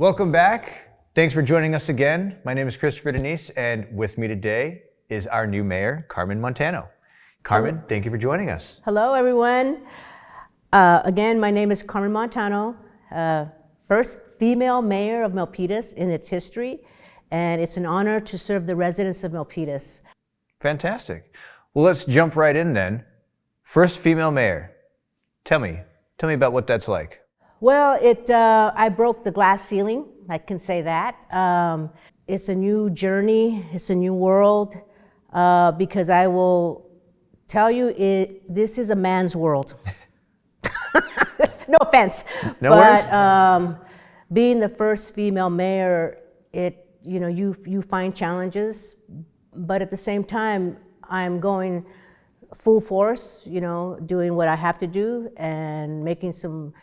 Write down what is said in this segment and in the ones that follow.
Welcome back. Thanks for joining us again. My name is Christopher Denise, and with me today is our new mayor, Carmen Montano. Carmen, thank you for joining us. Hello, everyone. Again, my name is Carmen Montano, first female mayor of Milpitas in its history, and it's an honor to serve the residents of Milpitas. Fantastic. Well, let's jump right in then. First female mayor. Tell me about what that's like. Well, I broke the glass ceiling, I can say that. It's a new journey, it's a new world, because I will tell you, this is a man's world. No offense. No worries. Being the first female mayor, you find challenges, but at the same time, I'm going full force, doing what I have to do and making some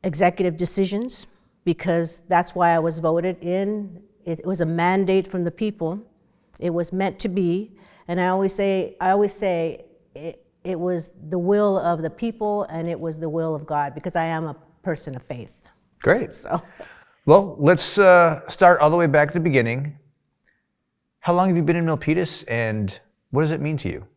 executive decisions, because that's why I was voted in. It was a mandate from the people. It was meant to be, and I always say it was the will of the people, and it was the will of God, because I am a person of faith. Great. So, well, let's start all the way back at the beginning. How long have you been in Milpitas, and what does it mean to you?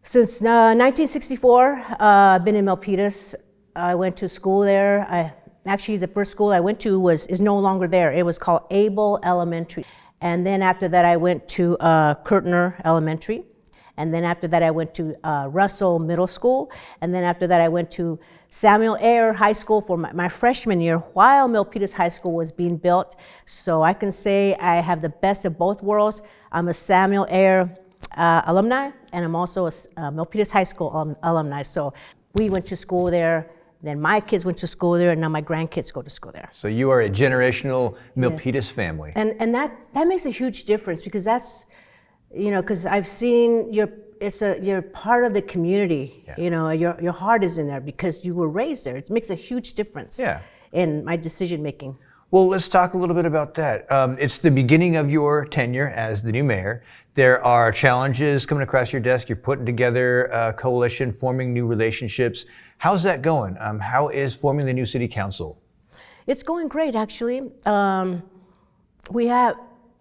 Since 1964, I've been in Milpitas. I went to school there. Actually, the first school I went to is no longer there. It was called Abel Elementary. And then after that, I went to Kurtner Elementary. And then after that, I went to Russell Middle School. And then after that, I went to Samuel Ayer High School for my freshman year while Milpitas High School was being built. So I can say I have the best of both worlds. I'm a Samuel Ayer alumni, and I'm also a Milpitas High School alumni. So we went to school there. Then my kids went to school there, and now my grandkids go to school there. So you are a generational Milpitas family. And that makes a huge difference, because that's, because I've seen you're part of the community. Yeah. Your heart is in there because you were raised there. It makes a huge difference in my decision making. Well, let's talk a little bit about that. It's the beginning of your tenure as the new mayor. There are challenges coming across your desk. You're putting together a coalition, forming new relationships. How's that going? How is forming the new city council? It's going great, actually. I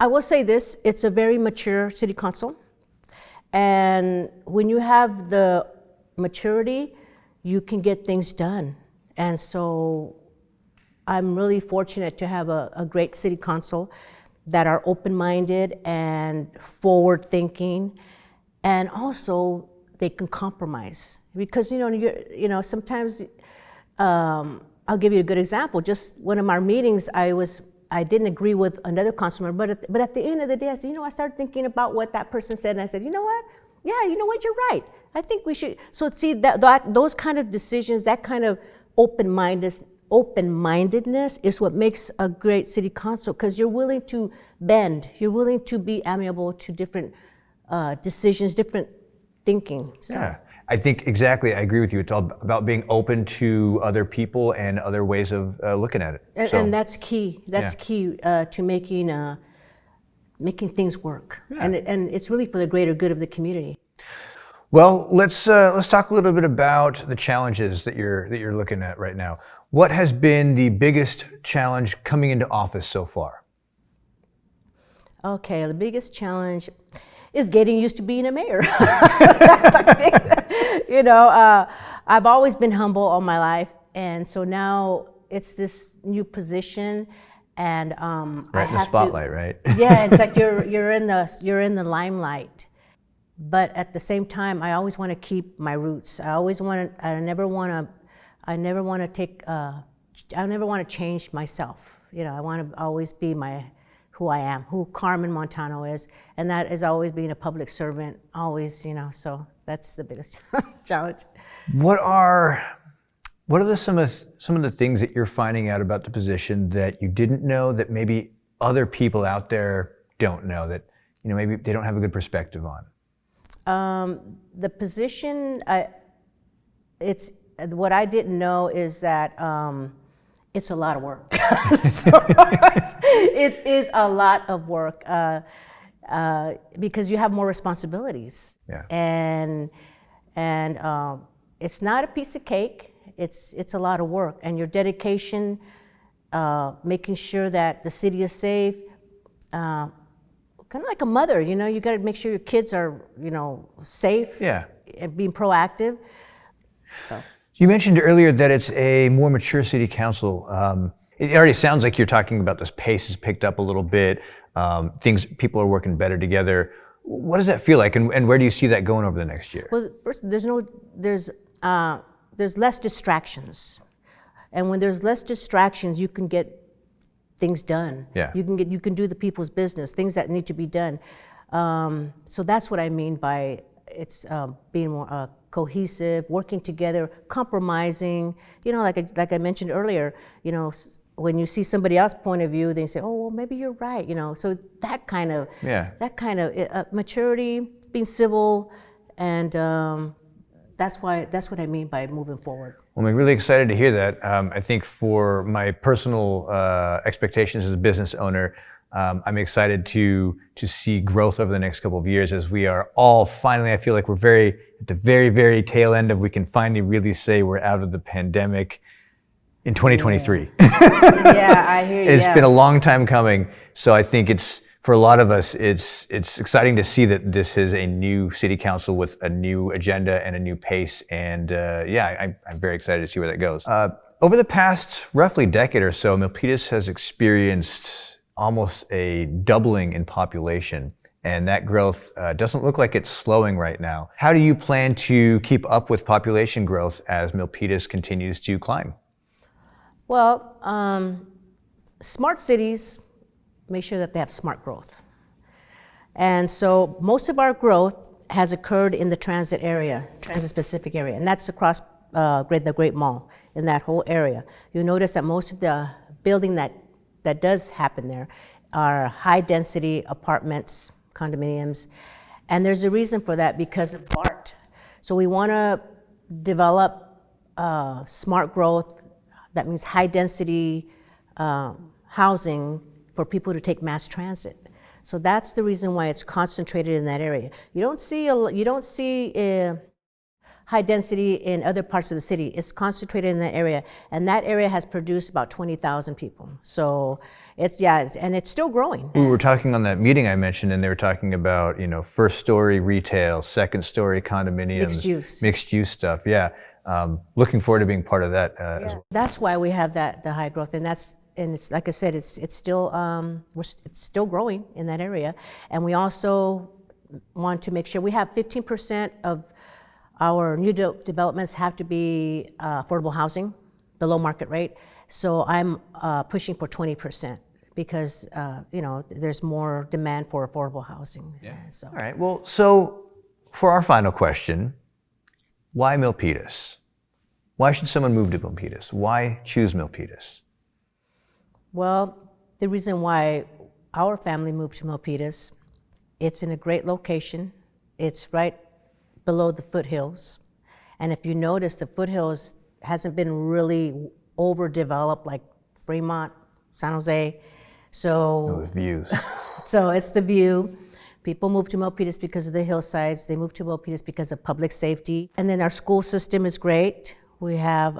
will say this, it's a very mature city council. And when you have the maturity, you can get things done. And so I'm really fortunate to have a great city council that are open-minded and forward-thinking, and also they can compromise. Because sometimes, I'll give you a good example. Just one of our meetings, I didn't agree with another councilman, but at the end of the day, I said, I started thinking about what that person said, and I said, you know what? Yeah, you know what? You're right. I think we should. So see, those kind of decisions, that kind of open-mindedness is what makes a great city council, because you're willing to bend, you're willing to be amenable to different decisions, different thinking. So. Yeah, I think exactly, I agree with you. It's all about being open to other people and other ways of looking at it. And that's key. That's key to making things work. Yeah. And it's really for the greater good of the community. Well, let's talk a little bit about the challenges that you're looking at right now. What has been the biggest challenge coming into office so far? Okay, the biggest challenge is getting used to being a mayor. I've always been humble all my life, and so now it's this new position, and right in the spotlight, right? Yeah, it's like you're in the limelight. But at the same time, I always want to keep my roots. I never want to change myself. I want to always be who I am, who Carmen Montano is, and that is always being a public servant, always, so that's the biggest challenge. What are some of the things that you're finding out about the position that you didn't know, that maybe other people out there don't know, that maybe they don't have a good perspective on? The position, it's what I didn't know is that it's a lot of work. It is a lot of work because you have more responsibilities. Yeah. And it's not a piece of cake. It's a lot of work, and your dedication making sure that the city is safe, kind of like a mother, you know, you got to make sure your kids are, you know, safe. Yeah. And being proactive. So. You mentioned earlier that it's a more mature city council. It already sounds like you're talking about this pace has picked up a little bit. People are working better together. What does that feel like, and where do you see that going over the next year? Well, first, there's less distractions, and when there's less distractions, you can get things done. Yeah. You can do the people's business, things that need to be done. So that's what I mean by it's being more cohesive, working together, compromising. You know, like I mentioned earlier, you know, when you see somebody else's point of view, then you say, oh, well, maybe you're right. You know, so that kind of maturity, being civil, and that's what I mean by moving forward. Well, I'm really excited to hear that. I think for my personal expectations as a business owner, I'm excited to see growth over the next couple of years as we are all finally, I feel like we're at the very, very tail end of we can finally really say we're out of the pandemic in 2023. Yeah, I hear you. It's been a long time coming. So I think for a lot of us, it's exciting to see that this is a new city council with a new agenda and a new pace. And I'm very excited to see where that goes. Over the past roughly decade or so, Milpitas has experienced almost a doubling in population, and that growth doesn't look like it's slowing right now. How do you plan to keep up with population growth as Milpitas continues to climb? Well, smart cities make sure that they have smart growth. And so most of our growth has occurred in the transit-specific area, and that's across the Great Mall, in that whole area. You'll notice that most of the building that does happen there are high-density apartments, condominiums, and there's a reason for that because of BART. So we want to develop smart growth. That means high-density housing for people to take mass transit. So that's the reason why it's concentrated in that area. You don't see high density in other parts of the city. It's concentrated in that area, and that area has produced about 20,000 people. So and it's still growing. We were talking on that meeting I mentioned, and they were talking about, you know, first story retail, second story condominiums, mixed use stuff. Yeah, looking forward to being part of that as well. That's why we have the high growth, and it's like I said, it's still it's still growing in that area, and we also want to make sure we have 15% of our new developments have to be affordable housing, below market rate. So I'm pushing for 20% because you know, there's more demand for affordable housing. Yeah. So. All right. Well, so for our final question, why Milpitas? Why should someone move to Milpitas? Why choose Milpitas? Well, the reason why our family moved to Milpitas, it's in a great location. It's right below the foothills. And if you notice, the foothills hasn't been really overdeveloped like Fremont, San Jose. So the views. So it's the view. People move to Milpitas because of the hillsides. They move to Milpitas because of public safety. And then our school system is great. We have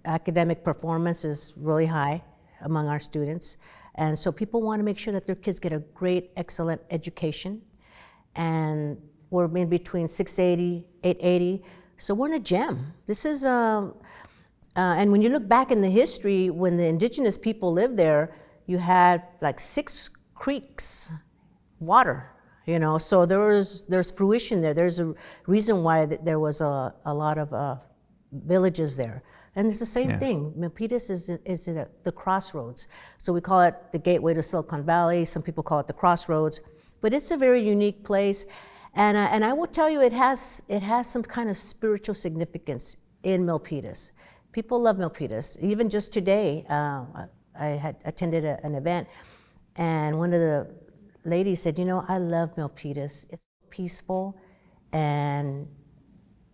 academic performance is really high among our students. And so people want to make sure that their kids get a great, excellent education. And we're in between 680, 880. So we're in a gem. This is, and when you look back in the history, when the indigenous people lived there, you had like 6 creeks, water, you know, so there's fruition there. There's a reason why there was a lot of villages there. And it's the same thing. Milpitas is at the crossroads. So we call it the gateway to Silicon Valley. Some people call it the crossroads. But it's a very unique place. And I will tell you, it has some kind of spiritual significance in Milpitas. People love Milpitas. Even just today, I had attended an event, and one of the ladies said, you know, I love Milpitas. It's peaceful, and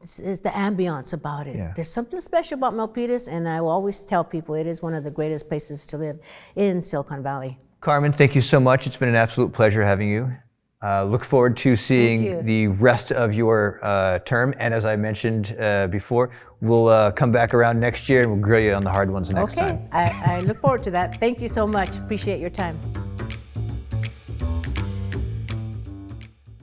it's the ambiance about it. Yeah. There's something special about Milpitas, and I will always tell people it is one of the greatest places to live in Silicon Valley. Carmen, thank you so much. It's been an absolute pleasure having you. Look forward to you. seeing the rest of your term. And as I mentioned before, we'll come back around next year and we'll grill you on the hard ones next time. Okay, I look forward to that. Thank you so much. Appreciate your time.